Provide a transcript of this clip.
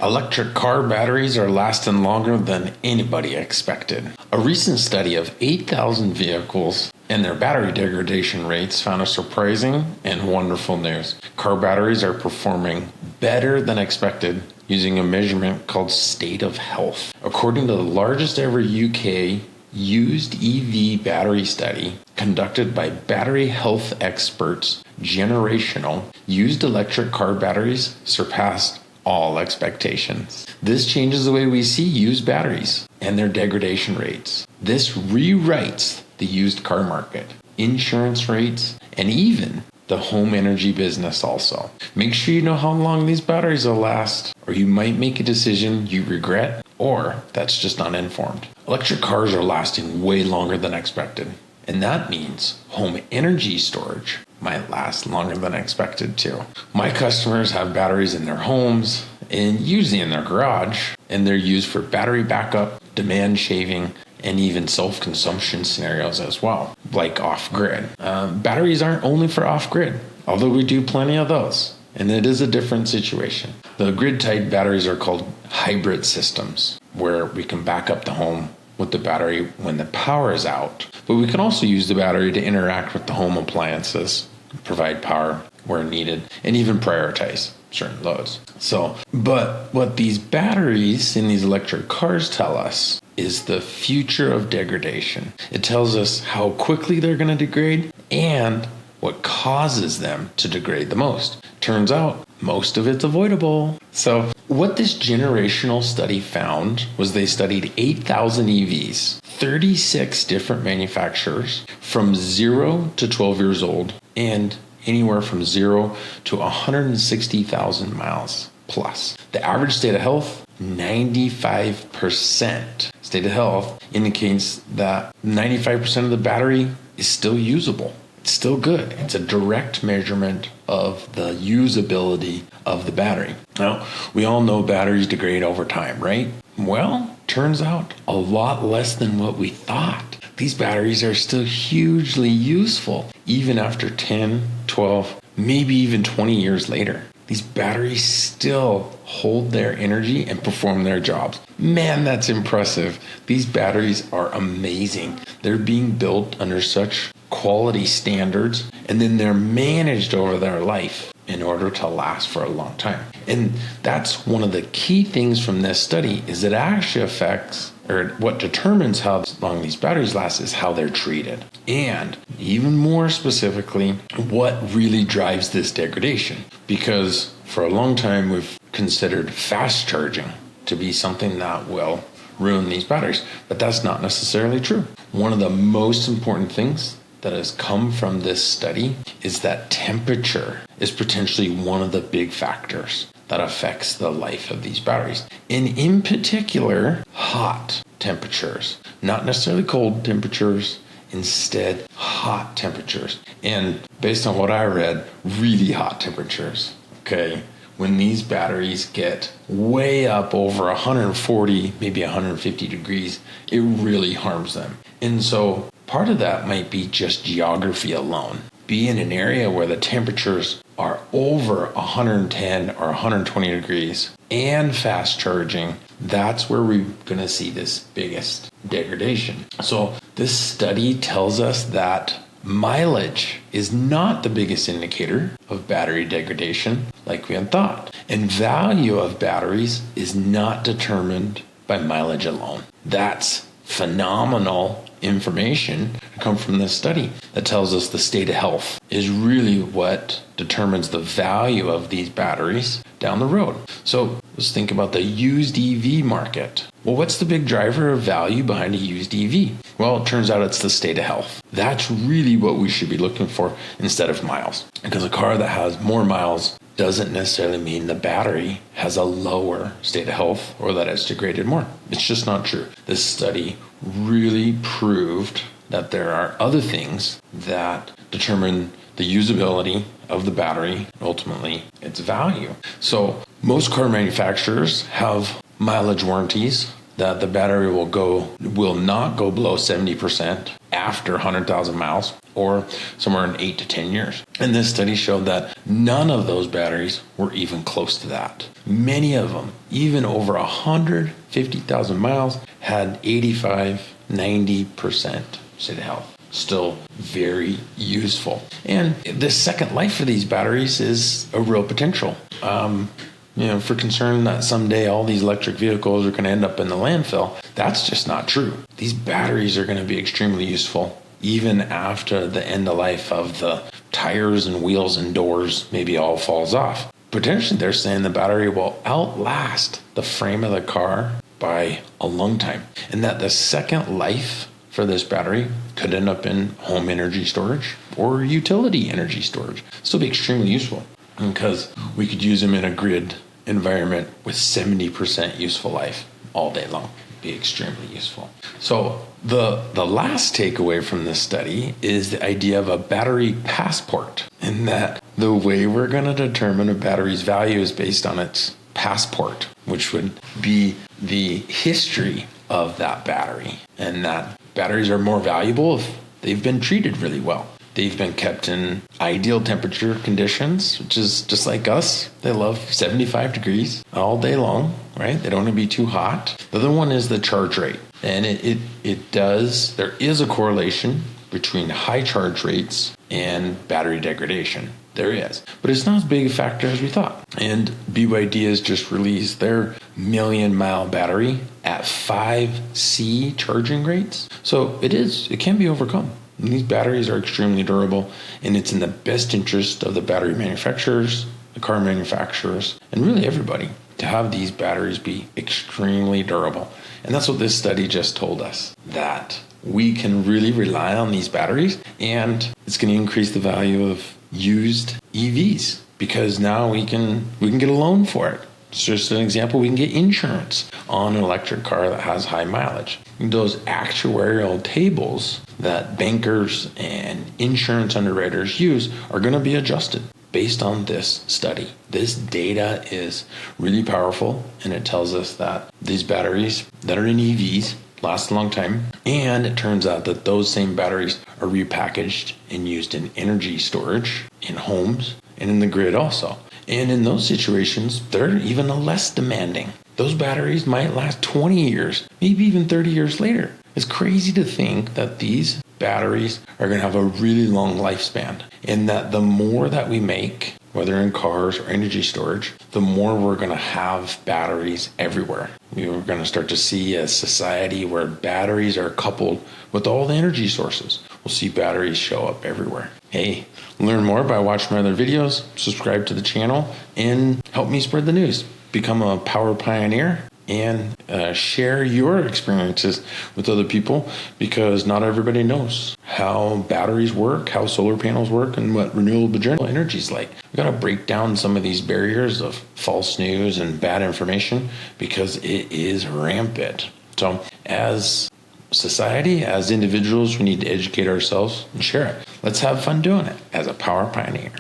Electric car batteries are lasting longer than anybody expected. A recent study of 8,000 vehicles and their battery degradation rates found a surprising and wonderful news. Car batteries are performing better than expected using a measurement called state of health. According to the largest ever UK used EV battery study conducted by battery health experts, Generational, used electric car batteries surpassed all expectations. This changes the way we see used batteries and their degradation rates. This rewrites the used car market, insurance rates, and even the home energy business also. Make sure you know how long these batteries will last, or you might make a decision you regret, or that's just uninformed. Electric cars are lasting way longer than expected, and that means home energy storage might last longer than expected too. My customers have batteries in their homes and usually in their garage, and they're used for battery backup, demand shaving, and even self-consumption scenarios as well, like off-grid. Batteries aren't only for off-grid, although we do plenty of those, and it is a different situation. The grid-tied batteries are called hybrid systems, where we can back up the home with the battery when the power is out, but we can also use the battery to interact with the home appliances, provide power where needed, and even prioritize certain loads. But what these batteries in these electric cars tell us is the future of degradation. It tells us how quickly they're going to degrade and what causes them to degrade the most. Turns out most of it's avoidable. So what this generational study found was they studied 8,000 EVs, 36 different manufacturers from 0 to 12 years old, and anywhere from 0 to 160,000 miles plus. The average state of health, 95%. State of health indicates that 95% of the battery is still usable. It's still good. It's a direct measurement of the usability of the battery. Now, we all know batteries degrade over time, right? Well, turns out a lot less than what we thought. These batteries are still hugely useful, even after 10, 12, maybe even 20 years later. These batteries still hold their energy and perform their jobs. Man, that's impressive. These batteries are amazing. They're being built under such quality standards, and then they're managed over their life in order to last for a long time. And that's one of the key things from this study is it actually affects, or what determines how long these batteries last is how they're treated. And even more specifically, what really drives this degradation. Because for a long time, we've considered fast charging to be something that will ruin these batteries, but that's not necessarily true. One of the most important things that has come from this study is that temperature is potentially one of the big factors that affects the life of these batteries. And in particular, hot temperatures, not necessarily cold temperatures, instead hot temperatures. And based on what I read, really hot temperatures, okay? When these batteries get way up over 140, maybe 150 degrees, it really harms them. And so part of that might be just geography alone. Be in an area where the temperatures are over 110 or 120 degrees and fast charging, that's where we're going to see this biggest degradation. So this study tells us that mileage is not the biggest indicator of battery degradation like we had thought. And value of batteries is not determined by mileage alone. That's phenomenal information to come from this study that tells us the state of health is really what determines the value of these batteries down the road. So let's think about the used EV market. Well, what's the big driver of value behind a used EV? Well, it turns out it's the state of health. That's really what we should be looking for instead of miles. Because a car that has more miles doesn't necessarily mean the battery has a lower state of health or that it's degraded more. It's just not true. This study really proved that there are other things that determine the usability of the battery, ultimately its value. So most car manufacturers have mileage warranties that the battery will not go below 70% after 100,000 miles or somewhere in 8 to 10 years. And this study showed that none of those batteries were even close to that. Many of them, even over 150,000 miles, had 85, 90% state of health. Still very useful. And the second life for these batteries is a real potential. If we're concerned that someday all these electric vehicles are going to end up in the landfill, that's just not true. These batteries are going to be extremely useful even after the end of life of the tires and wheels and doors maybe all falls off. Potentially, they're saying the battery will outlast the frame of the car by a long time, and that the second life for this battery could end up in home energy storage or utility energy storage. Still be extremely useful because we could use them in a grid environment with 70% useful life all day long. Be extremely useful. So the last takeaway from this study is the idea of a battery passport, and that the way we're going to determine a battery's value is based on its passport, which would be the history of that battery, and that batteries are more valuable if they've been treated really well. They've been kept in ideal temperature conditions, which is just like us. They love 75 degrees all day long, right? They don't want to be too hot. The other one is the charge rate. And there is a correlation between high charge rates and battery degradation. There is. But it's not as big a factor as we thought. And BYD has just released their million-mile battery at 5C charging rates. So it can be overcome. And these batteries are extremely durable, and it's in the best interest of the battery manufacturers, the car manufacturers, and really everybody to have these batteries be extremely durable. And that's what this study just told us, that we can really rely on these batteries, and it's going to increase the value of used EVs because now we can get a loan for it. It's just an example. We can get insurance on an electric car that has high mileage. Those actuarial tables that bankers and insurance underwriters use are going to be adjusted based on this study. This data is really powerful, and it tells us that these batteries that are in EVs last a long time, and it turns out that those same batteries are repackaged and used in energy storage in homes and in the grid also. And in those situations, they're even less demanding. Those batteries might last 20 years, maybe even 30 years later. It's crazy to think that these batteries are going to have a really long lifespan, and that the more that we make, whether in cars or energy storage, the more we're going to have batteries everywhere. We're going to start to see a society where batteries are coupled with all the energy sources. We'll see batteries show up everywhere. Hey, learn more by watching my other videos, subscribe to the channel, and help me spread the news. Become a power pioneer and share your experiences with other people, because not everybody knows how batteries work, how solar panels work, and what renewable energy is like. We got to break down some of these barriers of false news and bad information, because it is rampant. So as society, as individuals, we need to educate ourselves and share it. Let's have fun doing it as a power pioneer.